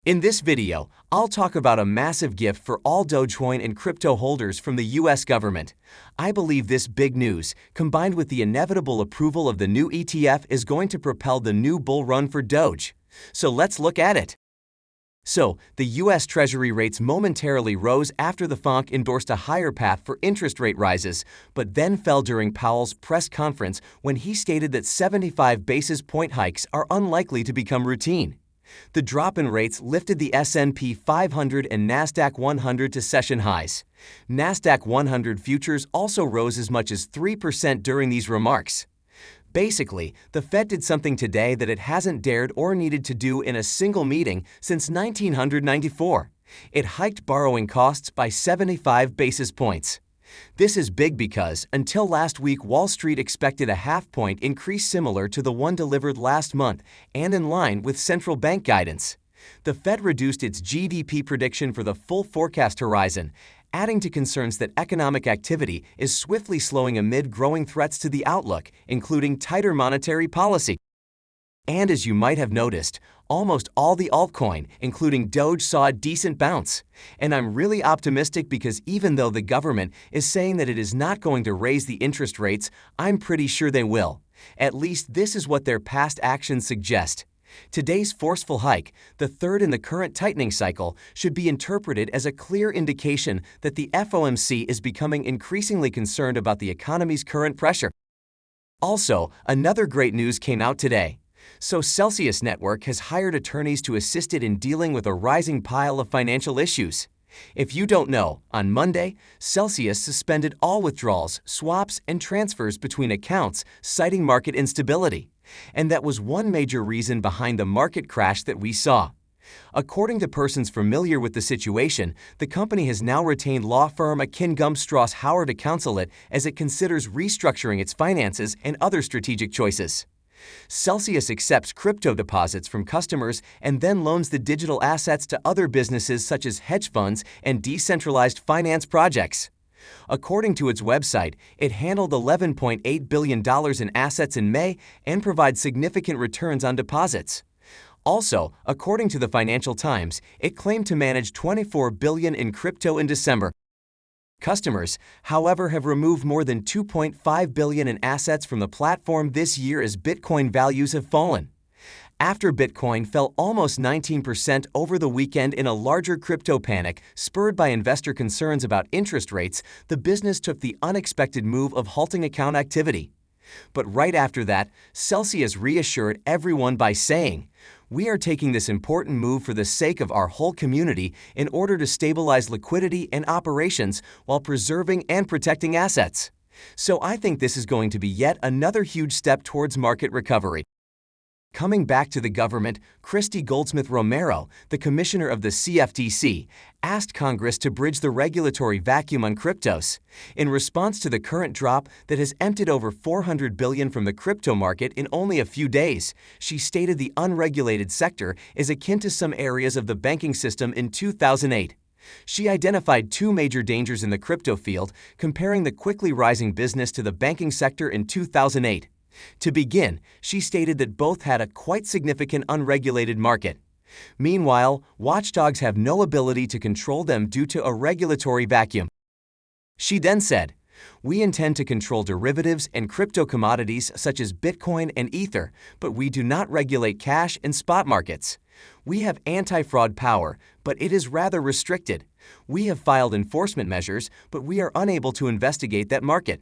In this video, I'll talk about a massive gift for all Dogecoin and crypto holders from the US government. I believe this big news, combined with the inevitable approval of the new ETF, is going to propel the new bull run for Doge. So let's look at it. So, the US Treasury rates momentarily rose after the FOMC endorsed a higher path for interest rate rises, but then fell during Powell's press conference when he stated that 75 basis point hikes are unlikely to become routine. The drop in rates lifted the S&P 500 and Nasdaq 100 to session highs. Nasdaq 100 futures also rose as much as 3% during these remarks. Basically, the Fed did something today that it hasn't dared or needed to do in a single meeting since 1994. It hiked borrowing costs by 75 basis points. This is big because, until last week, Wall Street expected a half-point increase similar to the one delivered last month and in line with central bank guidance. The Fed reduced its GDP prediction for the full forecast horizon, adding to concerns that economic activity is swiftly slowing amid growing threats to the outlook, including tighter monetary policy. And as you might have noticed, almost all the altcoin, including Doge, saw a decent bounce. And I'm really optimistic because even though the government is saying that it is not going to raise the interest rates, I'm pretty sure they will. At least this is what their past actions suggest. Today's forceful hike, the third in the current tightening cycle, should be interpreted as a clear indication that the FOMC is becoming increasingly concerned about the economy's current pressure. Also, another great news came out today. So Celsius Network has hired attorneys to assist it in dealing with a rising pile of financial issues. If you don't know, on Monday, Celsius suspended all withdrawals, swaps, and transfers between accounts, citing market instability. And that was one major reason behind the market crash that we saw. According to persons familiar with the situation, the company has now retained law firm Akin Gumstraw Howard to counsel it as it considers restructuring its finances and other strategic choices. Celsius accepts crypto deposits from customers and then loans the digital assets to other businesses such as hedge funds and decentralized finance projects. According to its website, it handled $11.8 billion in assets in May and provides significant returns on deposits. Also, according to the Financial Times, it claimed to manage $24 billion in crypto in December. Customers, however, have removed more than $2.5 billion in assets from the platform this year as Bitcoin values have fallen. After Bitcoin fell almost 19% over the weekend in a larger crypto panic spurred by investor concerns about interest rates, the business took the unexpected move of halting account activity. But right after that, Celsius reassured everyone by saying, "We are taking this important move for the sake of our whole community in order to stabilize liquidity and operations while preserving and protecting assets." So I think this is going to be yet another huge step towards market recovery. Coming back to the government, Christy Goldsmith Romero, the commissioner of the CFTC, asked Congress to bridge the regulatory vacuum on cryptos. In response to the current drop that has emptied over $400 billion from the crypto market in only a few days, she stated the unregulated sector is akin to some areas of the banking system in 2008. She identified two major dangers in the crypto field, comparing the quickly rising business to the banking sector in 2008. To begin, she stated that both had a quite significant unregulated market. Meanwhile, watchdogs have no ability to control them due to a regulatory vacuum. She then said, "We intend to control derivatives and crypto commodities such as Bitcoin and Ether, but we do not regulate cash and spot markets. We have anti-fraud power, but it is rather restricted. We have filed enforcement measures, but we are unable to investigate that market."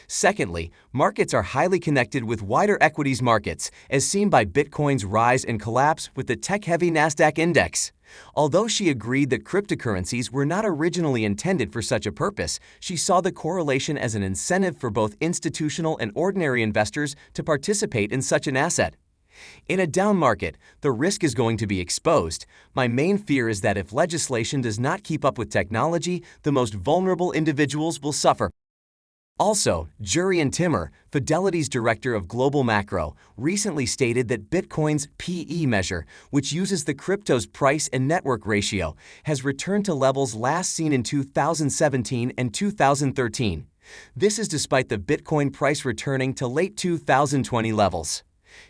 Secondly, markets are highly connected with wider equities markets, as seen by Bitcoin's rise and collapse with the tech-heavy Nasdaq index. Although she agreed that cryptocurrencies were not originally intended for such a purpose, she saw the correlation as an incentive for both institutional and ordinary investors to participate in such an asset. In a down market, the risk is going to be exposed. My main fear is that if legislation does not keep up with technology, the most vulnerable individuals will suffer. Also, Jurian Timmer, Fidelity's director of global macro, recently stated that Bitcoin's PE measure, which uses the crypto's price and network ratio, has returned to levels last seen in 2017 and 2013. This is despite the Bitcoin price returning to late 2020 levels.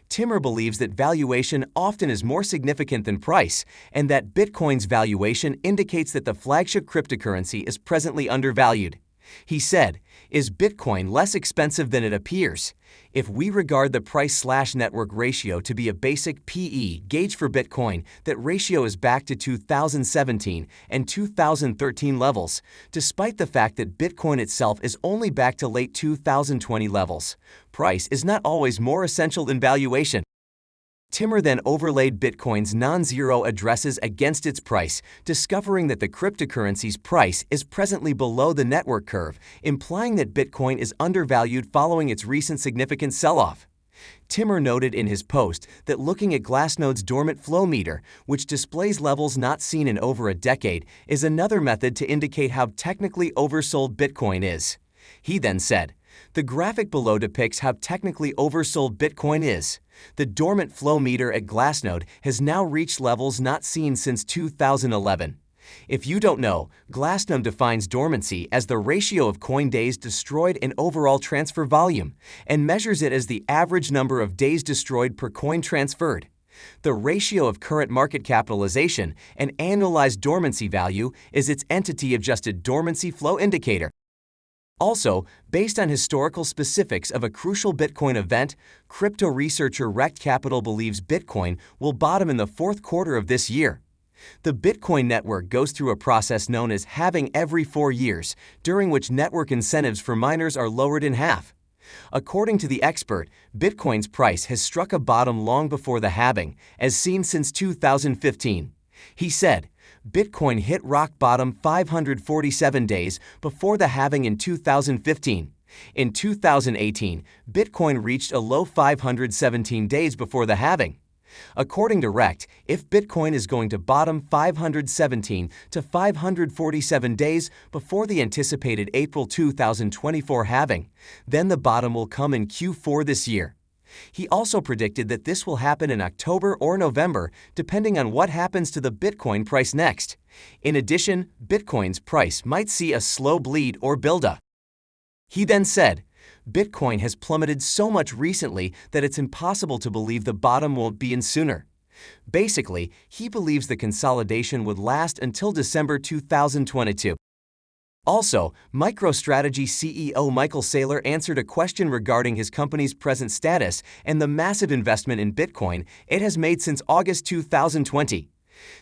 Timmer believes that valuation often is more significant than price, and that Bitcoin's valuation indicates that the flagship cryptocurrency is presently undervalued. He said, "Is Bitcoin less expensive than it appears? If we regard the price/network ratio to be a basic PE gauge for Bitcoin, that ratio is back to 2017 and 2013 levels, despite the fact that Bitcoin itself is only back to late 2020 levels. Price is not always more essential than valuation." Timmer then overlaid Bitcoin's non-zero addresses against its price, discovering that the cryptocurrency's price is presently below the network curve, implying that Bitcoin is undervalued following its recent significant sell-off. Timmer noted in his post that looking at Glassnode's dormant flow meter, which displays levels not seen in over a decade, is another method to indicate how technically oversold Bitcoin is. He then said, "The graphic below depicts how technically oversold Bitcoin is. The dormant flow meter at Glassnode has now reached levels not seen since 2011. If you don't know, Glassnode defines dormancy as the ratio of coin days destroyed in overall transfer volume, and measures it as the average number of days destroyed per coin transferred. The ratio of current market capitalization and annualized dormancy value is its entity-adjusted dormancy flow indicator." Also, based on historical specifics of a crucial Bitcoin event, crypto researcher Rect Capital believes Bitcoin will bottom in the fourth quarter of this year. The Bitcoin network goes through a process known as halving every 4 years, during which network incentives for miners are lowered in half. According to the expert, Bitcoin's price has struck a bottom long before the halving, as seen since 2015. He said, "Bitcoin hit rock bottom 547 days before the halving in 2015. In 2018, Bitcoin reached a low 517 days before the halving." According to Rect, if Bitcoin is going to bottom 517 to 547 days before the anticipated April 2024 halving, then the bottom will come in Q4 this year. He also predicted that this will happen in October or November, depending on what happens to the Bitcoin price next. In addition, Bitcoin's price might see a slow bleed or build-up. He then said, "Bitcoin has plummeted so much recently that it's impossible to believe the bottom won't be in sooner." Basically, he believes the consolidation would last until December 2022. Also, MicroStrategy CEO Michael Saylor answered a question regarding his company's present status and the massive investment in Bitcoin it has made since August 2020.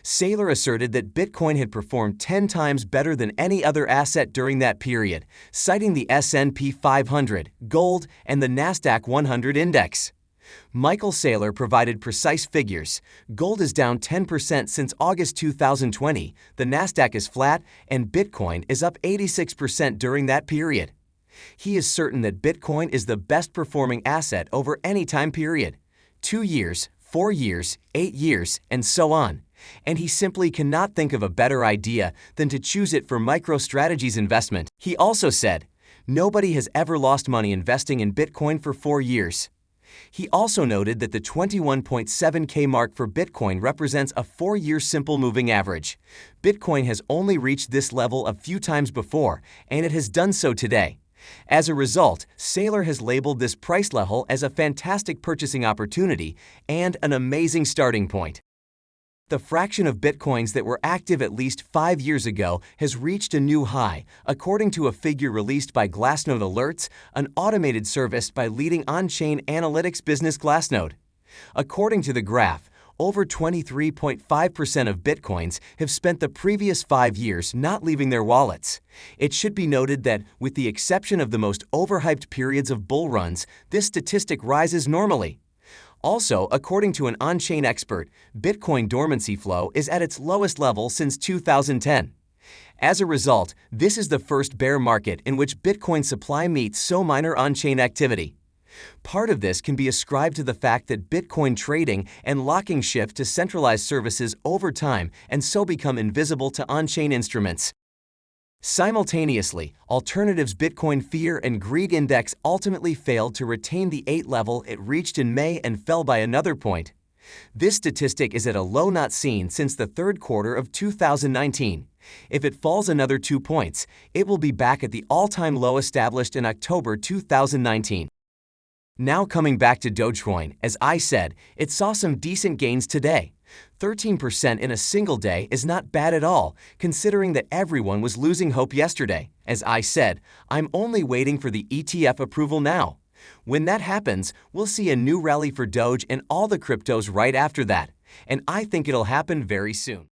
Saylor asserted that Bitcoin had performed 10 times better than any other asset during that period, citing the S&P 500, gold, and the Nasdaq 100 index. Michael Saylor provided precise figures. Gold is down 10% since August 2020, the Nasdaq is flat, and Bitcoin is up 86% during that period. He is certain that Bitcoin is the best performing asset over any time period, 2 years, 4 years, 8 years, and so on. And he simply cannot think of a better idea than to choose it for MicroStrategy's investment. He also said, "Nobody has ever lost money investing in Bitcoin for 4 years. He also noted that the 21.7K mark for Bitcoin represents a 4-year simple moving average. Bitcoin has only reached this level a few times before, and it has done so today. As a result, Saylor has labeled this price level as a fantastic purchasing opportunity and an amazing starting point. The fraction of Bitcoins that were active at least 5 years ago has reached a new high, according to a figure released by Glassnode Alerts, an automated service by leading on-chain analytics business Glassnode. According to the graph, over 23.5% of Bitcoins have spent the previous 5 years not leaving their wallets. It should be noted that, with the exception of the most overhyped periods of bull runs, this statistic rises normally. Also, according to an on-chain expert, Bitcoin dormancy flow is at its lowest level since 2010. As a result, this is the first bear market in which Bitcoin supply meets so minor on-chain activity. Part of this can be ascribed to the fact that Bitcoin trading and locking shift to centralized services over time and so become invisible to on-chain instruments. Simultaneously, alternatives Bitcoin Fear and Greed Index ultimately failed to retain the 8 level it reached in May and fell by another point. This statistic is at a low not seen since the third quarter of 2019. If it falls another 2 points, it will be back at the all-time low established in October 2019. Now coming back to Dogecoin, as I said, it saw some decent gains today. 13% in a single day is not bad at all, considering that everyone was losing hope yesterday. As I said, I'm only waiting for the ETF approval now. When that happens, we'll see a new rally for Doge and all the cryptos right after that. And I think it'll happen very soon.